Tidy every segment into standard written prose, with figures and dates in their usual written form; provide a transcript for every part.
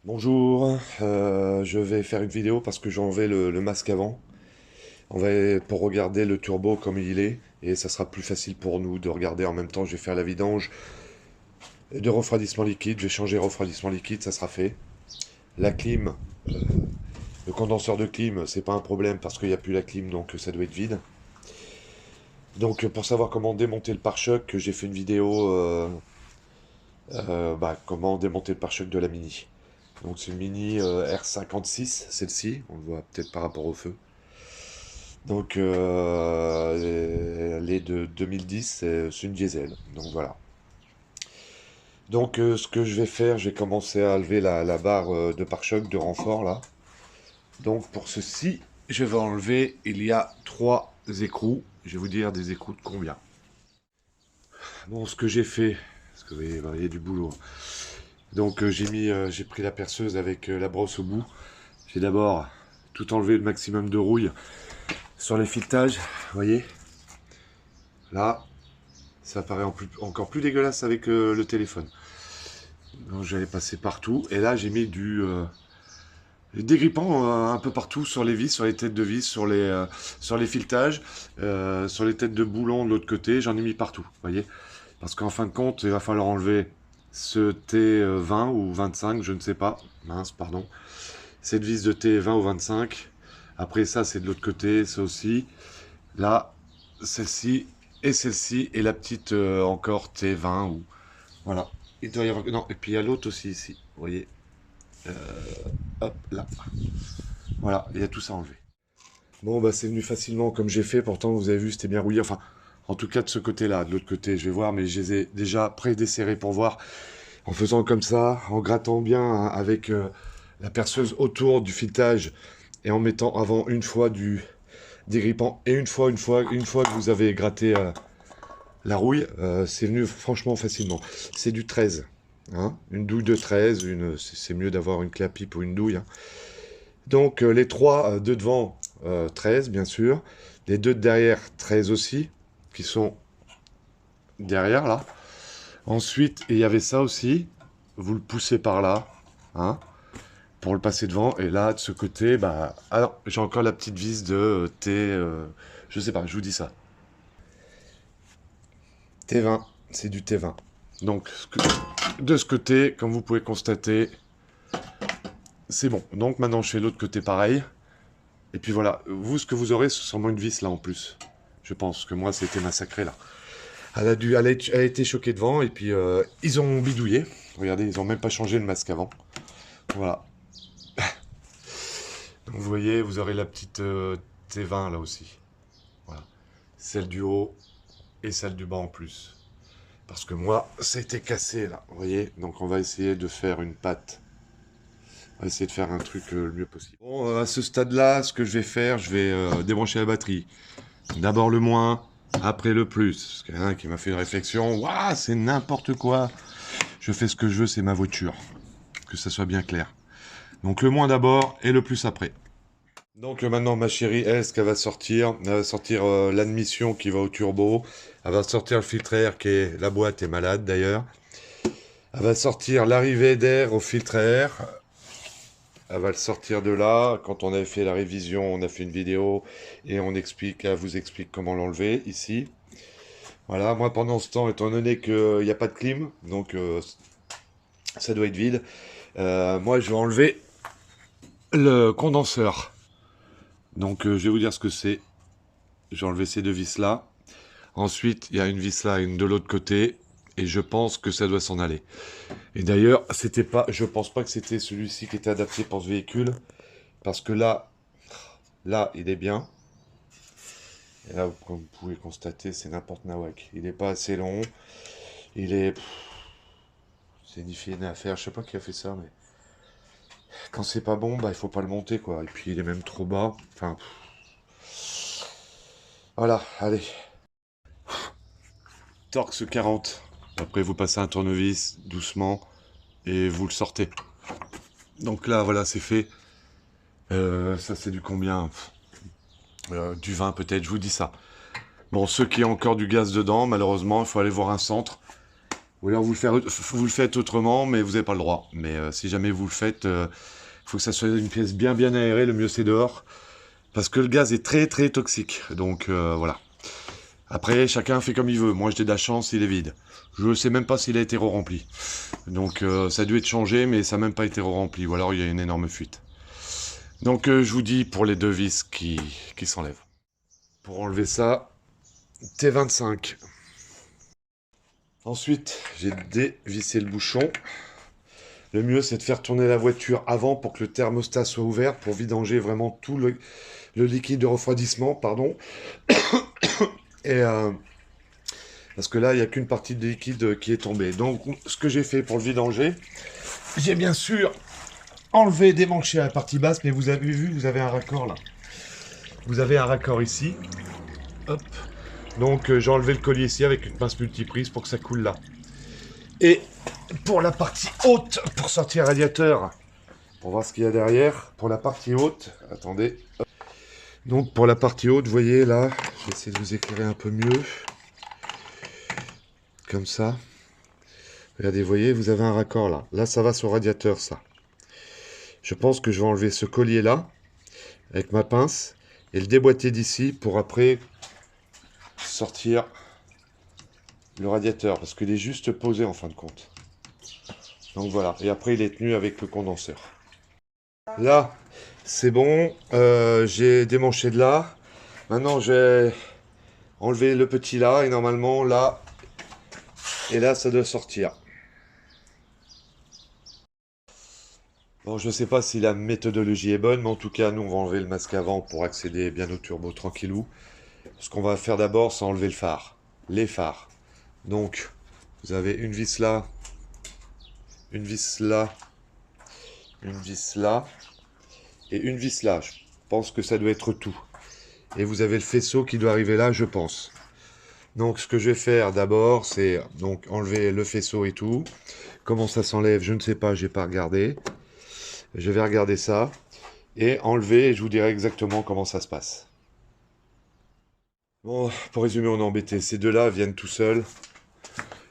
Bonjour, je vais faire une vidéo parce que j'ai enlevé le masque avant. Pour regarder le turbo comme il est, et ça sera plus facile pour nous de regarder en même temps. Je vais faire la vidange de refroidissement liquide, je vais changer refroidissement liquide, ça sera fait. La clim, le condenseur de clim, c'est pas un problème parce qu'il n'y a plus la clim, donc ça doit être vide. Donc pour savoir comment démonter le pare-choc, j'ai fait une vidéo comment démonter le pare-choc de la Mini. Donc c'est une Mini R56, celle-ci, on le voit peut-être par rapport au feu. Donc elle est de 2010, c'est une diesel. Donc voilà. Donc ce que je vais faire, je vais commencer à lever la barre de pare-choc de renfort là. Donc pour ceci, je vais enlever, il y a 3 écrous. Je vais vous dire des écrous de combien. Bon, ce que j'ai fait, parce que vous voyez du boulot. Donc j'ai pris la perceuse avec la brosse au bout. J'ai d'abord tout enlevé le maximum de rouille sur les filetages, vous voyez. Là, ça paraît encore plus dégueulasse avec le téléphone. Donc j'allais passer partout. Et là, j'ai mis du dégrippant un peu partout sur les vis, sur les têtes de vis, sur les filetages, sur les têtes de boulons de l'autre côté. J'en ai mis partout, vous voyez. Parce qu'en fin de compte, il va falloir enlever ce T20 ou 25, je ne sais pas. Mince, pardon. Cette vis de T20 ou 25. Après ça, c'est de l'autre côté, ça aussi. Là, celle-ci et celle-ci. Et la petite encore T20 ou... Voilà. Il doit y avoir... Non, et puis il y a l'autre aussi ici. Vous voyez. Euh, Hop, là. Voilà, il y a tout ça enlevé. Bon, bah c'est venu facilement comme j'ai fait. Pourtant, vous avez vu, c'était bien rouillé. Enfin, en tout cas de ce côté-là. De l'autre côté, je vais voir. Mais je les ai déjà pré-desserrés pour voir. En faisant comme ça, en grattant bien hein, avec la perceuse autour du filetage. Et en mettant avant une fois du dégrippant. Et une fois que vous avez gratté la rouille, c'est venu franchement facilement. C'est du 13. Hein, une douille de 13, c'est mieux d'avoir une clé à pipe ou une douille. Hein. Donc les trois de devant, 13 bien sûr. Les deux de derrière, 13 aussi, qui sont derrière là. Ensuite, il y avait ça aussi. Vous le poussez par là, hein, pour le passer devant. Et là, de ce côté, bah, alors j'ai encore la petite vis de T, je sais pas, je vous dis ça. T20, c'est du T20. Donc de ce côté, comme vous pouvez constater, c'est bon. Donc maintenant, je fais l'autre côté pareil. Et puis voilà, vous, ce que vous aurez, c'est sûrement une vis là en plus. Je pense que moi, c'était massacré là. Elle a été choquée devant et puis ils ont bidouillé. Regardez, ils ont même pas changé le masque avant. Voilà. Donc vous voyez, vous aurez la petite T20 là aussi. Voilà. Celle du haut et celle du bas en plus. Parce que moi, ça a été cassé là. Vous voyez, donc on va essayer de faire une patte. On va essayer de faire un truc le mieux possible. Bon, à ce stade-là, ce que je vais faire, je vais débrancher la batterie. D'abord le moins, après le plus. Parce qu'il y en a un qui m'a fait une réflexion. Waouh, c'est n'importe quoi. Je fais ce que je veux, c'est ma voiture. Que ça soit bien clair. Donc le moins d'abord et le plus après. Donc maintenant, ma chérie, elle, ce qu'elle va sortir, elle va sortir l'admission qui va au turbo. Elle va sortir le filtre air qui est... La boîte est malade d'ailleurs. Elle va sortir l'arrivée d'air au filtre air. Elle va le sortir de là. Quand on avait fait la révision, on a fait une vidéo et elle vous explique comment l'enlever ici. Voilà, moi pendant ce temps, étant donné qu'il n'y a pas de clim, donc ça doit être vide, moi je vais enlever le condenseur. Donc je vais vous dire ce que c'est. Je vais enlever ces deux vis là. Ensuite, il y a une vis là et une de l'autre côté. Et je pense que ça doit s'en aller. Et d'ailleurs, c'était pas, je pense pas que c'était celui-ci qui était adapté pour ce véhicule. Parce que là, il est bien. Et là, comme vous pouvez constater, c'est n'importe nawak. Il n'est pas assez long. Il est... C'est ni fait ni à faire. Je sais pas qui a fait ça, mais... Quand c'est pas bon, bah il faut pas le monter, quoi. Et puis il est même trop bas. Enfin... Voilà, allez. Torx 40. Après, vous passez un tournevis, doucement, et vous le sortez. Donc là, voilà, c'est fait. Ça, c'est du combien? Du 20 peut-être, je vous dis ça. Bon, ceux qui ont encore du gaz dedans, malheureusement, il faut aller voir un centre. Ou alors vous le faites autrement, mais vous n'avez pas le droit. Mais si jamais vous le faites, il faut que ça soit une pièce bien aérée, le mieux c'est dehors. Parce que le gaz est très très toxique. Donc voilà. Après, chacun fait comme il veut. Moi j'ai de la chance, il est vide. Je ne sais même pas s'il a été re-rempli. Donc ça a dû être changé, mais ça n'a même pas été re-rempli. Ou alors il y a une énorme fuite. Donc je vous dis pour les deux vis qui s'enlèvent. Pour enlever ça, T25. Ensuite, j'ai dévissé le bouchon. Le mieux, c'est de faire tourner la voiture avant pour que le thermostat soit ouvert, pour vidanger vraiment tout le liquide de refroidissement, pardon. Et parce que là, il n'y a qu'une partie de liquide qui est tombée. Donc, ce que j'ai fait pour le vidanger, j'ai bien sûr enlevé, démanché la partie basse, mais vous avez vu, vous avez un raccord là. Vous avez un raccord ici. Hop. Donc, j'ai enlevé le collier ici avec une pince multiprise pour que ça coule là. Et pour la partie haute, pour sortir le radiateur, pour voir ce qu'il y a derrière, pour la partie haute, attendez. Donc, pour la partie haute, vous voyez là, je vais essayer de vous éclairer un peu mieux. Comme ça. Regardez, vous voyez, vous avez un raccord là. Là, ça va sur le radiateur, ça. Je pense que je vais enlever ce collier-là, avec ma pince, et le déboîter d'ici pour après sortir le radiateur, parce qu'il est juste posé en fin de compte. Donc voilà, et après il est tenu avec le condenseur. Là, c'est bon, j'ai démanché de là. Maintenant, j'ai enlevé le petit là, et normalement là, et là, ça doit sortir. Bon, je ne sais pas si la méthodologie est bonne, mais en tout cas, nous, on va enlever le masque avant pour accéder bien au turbo tranquillou. Ce qu'on va faire d'abord, c'est enlever le phare, les phares. Donc, vous avez une vis là, une vis là, une vis là, et une vis là. Je pense que ça doit être tout. Et vous avez le faisceau qui doit arriver là, je pense. Donc, ce que je vais faire d'abord, c'est donc enlever le faisceau et tout. Comment ça s'enlève, je ne sais pas, j'ai pas regardé. Je vais regarder ça et enlever, et je vous dirai exactement comment ça se passe. Bon, pour résumer, on est embêté. Ces deux-là viennent tout seuls.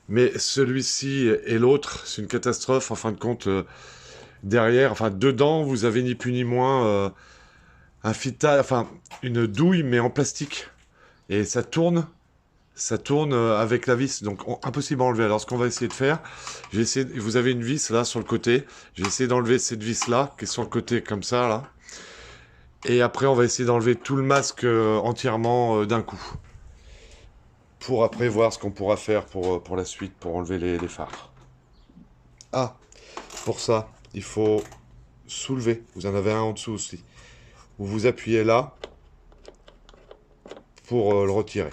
Mais celui-ci et l'autre, c'est une catastrophe. En fin de compte, derrière, enfin dedans, vous avez ni plus ni moins un fital, enfin une douille, mais en plastique. Et ça tourne avec la vis. Donc impossible à enlever. Alors ce qu'on va essayer de faire, vous avez une vis là sur le côté. Je vais essayer d'enlever cette vis-là, qui est sur le côté comme ça, là. Et après, on va essayer d'enlever tout le masque entièrement d'un coup. Pour après voir ce qu'on pourra faire pour la suite, pour enlever les phares. Ah, pour ça, il faut soulever. Vous en avez un en dessous aussi. Vous vous appuyez là pour le retirer.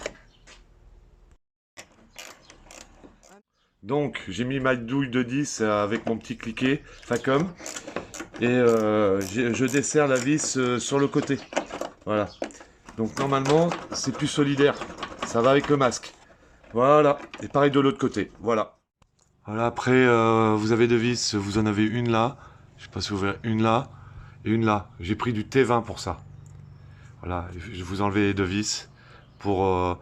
Donc, j'ai mis ma douille de 10 avec mon petit cliquet, Facom. Et je desserre la vis sur le côté. Voilà. Donc, normalement, c'est plus solidaire. Ça va avec le masque. Voilà. Et pareil de l'autre côté. Voilà. Voilà, après, vous avez deux vis. Vous en avez une là. Je sais pas si vous verrez. Une là et une là. J'ai pris du T20 pour ça. Voilà. Je vous enlever les deux vis pour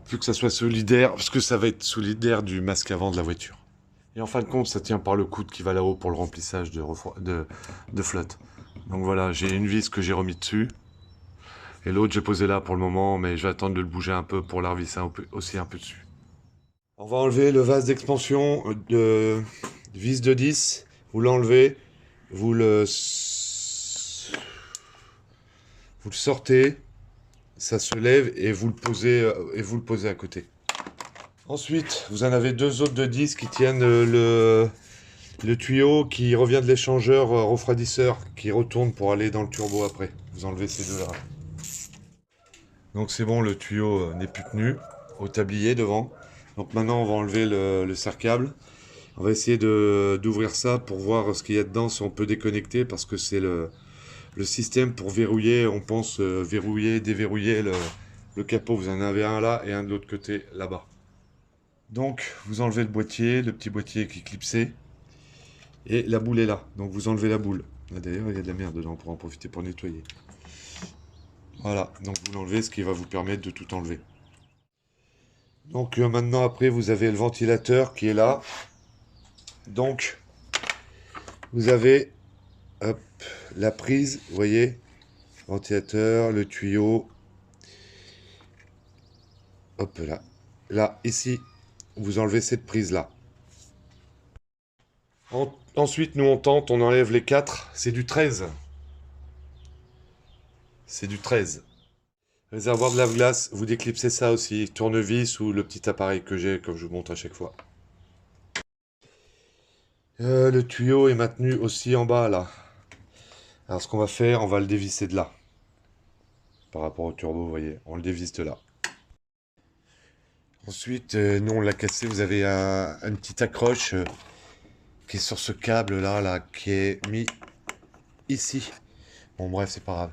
plus que ça soit solidaire. Parce que ça va être solidaire du masque avant de la voiture. Et en fin de compte, ça tient par le coude qui va là-haut pour le remplissage de flotte. Donc voilà, j'ai une vis que j'ai remis dessus. Et l'autre, j'ai posé là pour le moment, mais je vais attendre de le bouger un peu pour la revisser aussi un peu dessus. On va enlever le vase d'expansion de vis de 10. Vous l'enlevez, vous le sortez, ça se lève et vous le posez à côté. Ensuite, vous en avez deux autres de 10 qui tiennent le tuyau qui revient de l'échangeur refroidisseur qui retourne pour aller dans le turbo après. Vous enlevez ces deux-là. Donc c'est bon, le tuyau n'est plus tenu au tablier devant. Donc maintenant, on va enlever le serre-câble. On va essayer d'ouvrir ça pour voir ce qu'il y a dedans, si on peut déconnecter, parce que c'est le système pour verrouiller, on pense verrouiller, déverrouiller le capot. Vous en avez un là et un de l'autre côté là-bas. Donc, vous enlevez le boîtier, le petit boîtier qui est clipsé. Et la boule est là. Donc, vous enlevez la boule. D'ailleurs, il y a de la merde dedans pour en profiter pour nettoyer. Voilà. Donc, vous l'enlevez, ce qui va vous permettre de tout enlever. Donc maintenant, après, vous avez le ventilateur qui est là. Donc, vous avez hop, la prise, vous voyez, ventilateur, le tuyau. Hop là. Là, ici, vous enlevez cette prise-là. Ensuite, nous, on tente, on enlève les 4. C'est du 13. C'est du 13. Réservoir de lave-glace, vous déclipsez ça aussi. Tournevis ou le petit appareil que j'ai, comme je vous montre à chaque fois. Le tuyau est maintenu aussi en bas, là. Alors, ce qu'on va faire, on va le dévisser de là. Par rapport au turbo, vous voyez, on le dévisse de là. Ensuite, nous, on l'a cassé. Vous avez une petite accroche qui est sur ce câble-là, là, qui est mis ici. Bon, bref, c'est pas grave.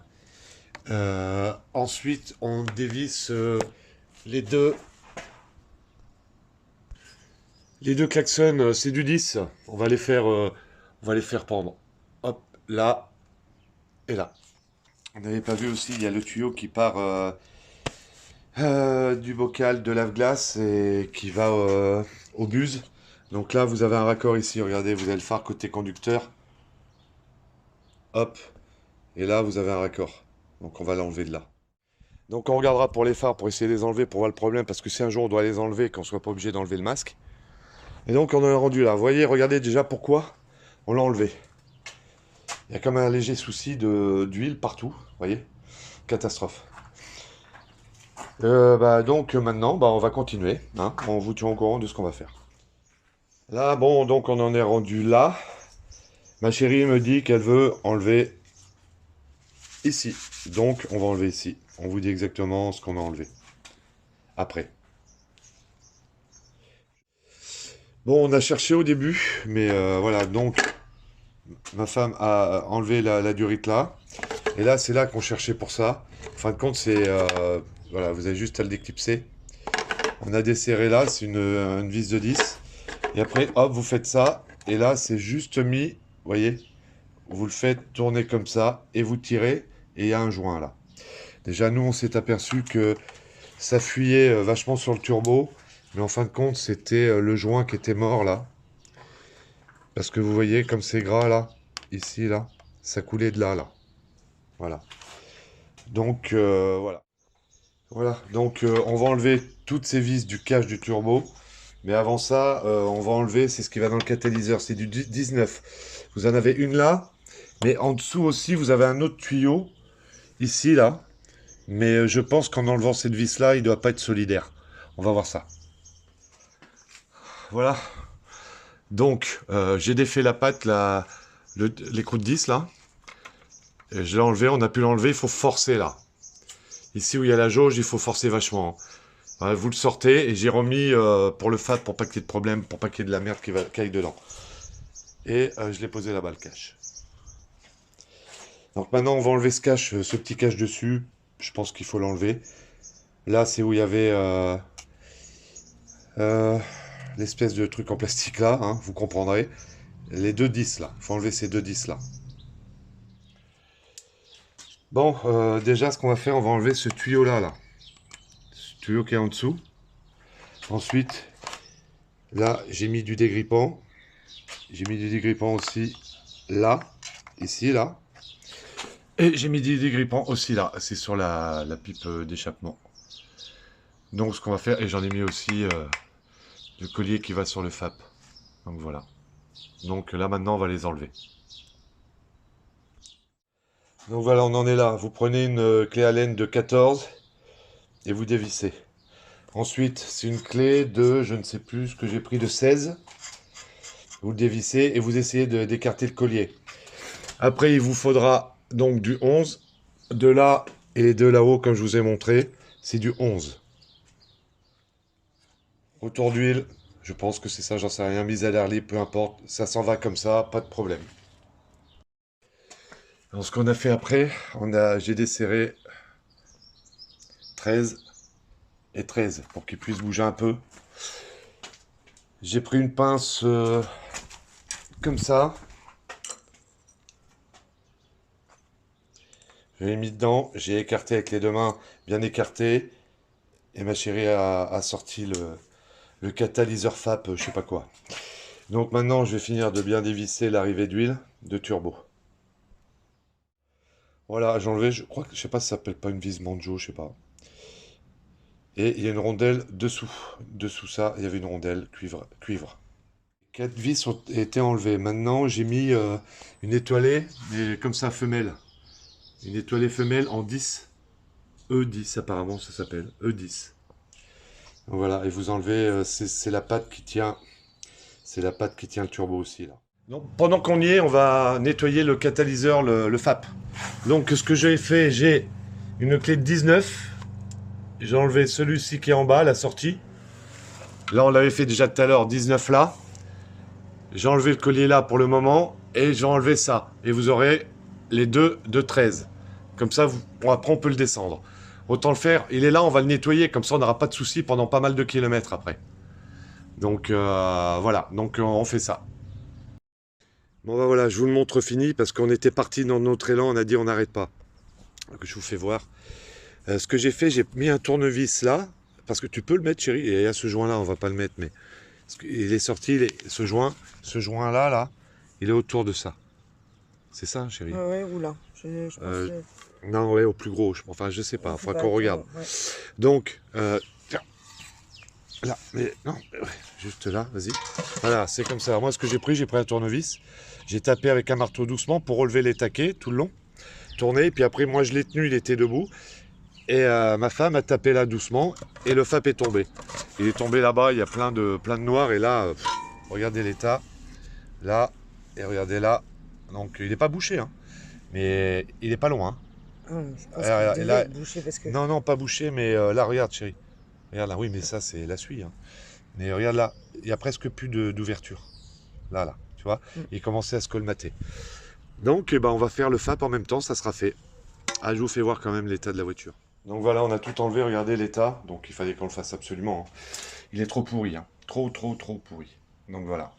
Ensuite, on dévisse les deux klaxons. C'est du 10. On va les faire pendre. Hop, là et là. On n'avait pas vu aussi, il y a le tuyau qui part du bocal de lave-glace et qui va au buse. Donc là, vous avez un raccord ici. Regardez, vous avez le phare côté conducteur. Hop. Et là, vous avez un raccord. Donc on va l'enlever de là. Donc on regardera pour les phares, pour essayer de les enlever, pour voir le problème. Parce que si un jour on doit les enlever, qu'on ne soit pas obligé d'enlever le masque. Et donc on en est rendu là. Vous voyez, regardez déjà pourquoi on l'a enlevé. Il y a comme un léger souci d'huile partout. Vous voyez, catastrophe. Donc maintenant, on va continuer. Hein. On vous tient au courant de ce qu'on va faire. Là, bon, donc on en est rendu là. Ma chérie me dit qu'elle veut enlever ici. Donc on va enlever ici. On vous dit exactement ce qu'on a enlevé. Après. Bon, on a cherché au début, mais voilà, donc ma femme a enlevé la durite là. Et là, c'est là qu'on cherchait pour ça. En fin de compte, c'est... voilà, vous avez juste à le déclipser. On a desserré là, c'est une vis de 10. Et après, hop, vous faites ça. Et là, c'est juste mis, vous voyez, vous le faites tourner comme ça. Et vous tirez. Et il y a un joint là. Déjà, nous, on s'est aperçu que ça fuyait vachement sur le turbo. Mais en fin de compte, c'était le joint qui était mort là. Parce que vous voyez, comme c'est gras là, ici, là, ça coulait de là, là. Voilà. Donc, voilà. Voilà, donc on va enlever toutes ces vis du cache du turbo. Mais avant ça, on va enlever, c'est ce qui va dans le catalyseur, c'est du 19. Vous en avez une là, mais en dessous aussi, vous avez un autre tuyau, ici, là. Mais je pense qu'en enlevant cette vis-là, il ne doit pas être solidaire. On va voir ça. Voilà. Donc, j'ai défait la patte, l'écrou de 10, là. Et je l'ai enlevé, on a pu l'enlever, il faut forcer, là. Ici où il y a la jauge, il faut forcer vachement. Vous le sortez et j'ai remis pour le fat pour pas qu'il y ait de problème, pour pas qu'il y ait de la merde qui aille dedans. Et je l'ai posé là-bas le cache. Donc maintenant on va enlever ce cache, ce petit cache dessus. Je pense qu'il faut l'enlever. Là c'est où il y avait l'espèce de truc en plastique là, hein, vous comprendrez. Les deux 10 là, il faut enlever ces deux 10 là. Bon, déjà ce qu'on va faire, on va enlever ce tuyau là. Ce tuyau qui est en dessous. Ensuite, là j'ai mis du dégrippant. J'ai mis du dégrippant aussi là, ici, là. Et j'ai mis du dégrippant aussi là, c'est sur la pipe d'échappement. Donc ce qu'on va faire, et j'en ai mis aussi le collier qui va sur le FAP. Donc voilà. Donc là maintenant on va les enlever. Donc voilà, on en est là. Vous prenez une clé Allen de 14 et vous dévissez. Ensuite, c'est une clé de, je ne sais plus ce que j'ai pris, de 16. Vous le dévissez et vous essayez d'écarter le collier. Après, il vous faudra donc du 11. De là et de là-haut, comme je vous ai montré, c'est du 11. Retour d'huile, je pense que c'est ça, j'en sais rien. Mise à l'air libre, peu importe. Ça s'en va comme ça, pas de problème. Alors, ce qu'on a fait après, j'ai desserré 13 et 13 pour qu'ils puissent bouger un peu. J'ai pris une pince comme ça. Je l'ai mis dedans, j'ai écarté avec les deux mains, bien écarté. Et ma chérie a sorti le catalyseur FAP, je sais pas quoi. Donc maintenant, je vais finir de bien dévisser l'arrivée d'huile de turbo. Voilà, j'ai enlevé, je crois que, je sais pas si ça s'appelle pas une vis Manjo, je sais pas. Et il y a une rondelle dessous. Dessous ça, il y avait une rondelle cuivre. 4 vis ont été enlevées. Maintenant, j'ai mis une étoilée, mais comme ça, femelle. Une étoilée femelle en 10. E10 apparemment, ça s'appelle. E10. Voilà, et vous enlevez, c'est la patte qui tient. C'est la patte qui tient le turbo aussi, là. Donc, pendant qu'on y est, on va nettoyer le catalyseur, le FAP. Donc, ce que j'ai fait, j'ai une clé de 19. J'ai enlevé celui-ci qui est en bas, la sortie. Là, on l'avait fait déjà tout à l'heure, 19 là. J'ai enlevé le collier là pour le moment. Et j'ai enlevé ça. Et vous aurez les deux de 13. Comme ça, bon, après, on peut le descendre. Autant le faire. Il est là, on va le nettoyer. Comme ça, on n'aura pas de soucis pendant pas mal de kilomètres après. Donc, voilà. Donc, on fait ça. Bon, bah voilà, je vous le montre fini parce qu'on était parti dans notre élan. On a dit on n'arrête pas. Donc, je vous fais voir. Ce que j'ai fait, j'ai mis un tournevis là. Parce que tu peux le mettre, chérie. Et il y a ce joint là, on va pas le mettre. Mais il est sorti, ce joint là, il est autour de ça. C'est ça, chérie? Ouais, oula. Je pense Non, ouais, au plus gros. Enfin, je sais pas. Il faudra qu'on regarde. Ouais. Donc, tiens. Là, mais non, ouais, juste là, vas-y. Voilà, c'est comme ça. Moi, ce que j'ai pris un tournevis. J'ai tapé avec un marteau doucement pour relever les taquets tout le long. Tourner, puis après, moi, je l'ai tenu, il était debout. Et ma femme a tapé là doucement et le FAP est tombé. Il est tombé là-bas, il y a plein de noir et là, regardez l'état. Là, et regardez là. Donc il n'est pas bouché, hein, mais il n'est pas loin. Ah, je pense qu'il devait être bouché parce que... Non, non, pas bouché, mais là, regarde chérie. Regarde là, oui, mais ça c'est la suie. Hein. Mais regarde là, il n'y a presque plus d'ouverture. Là, tu vois, il commençait à se colmater. Donc, on va faire le FAP en même temps, ça sera fait. Ah, je vous fais voir quand même l'état de la voiture. Donc voilà, on a tout enlevé, regardez l'état. Donc il fallait qu'on le fasse absolument. Hein. Il est trop pourri, hein. Trop pourri. Donc voilà.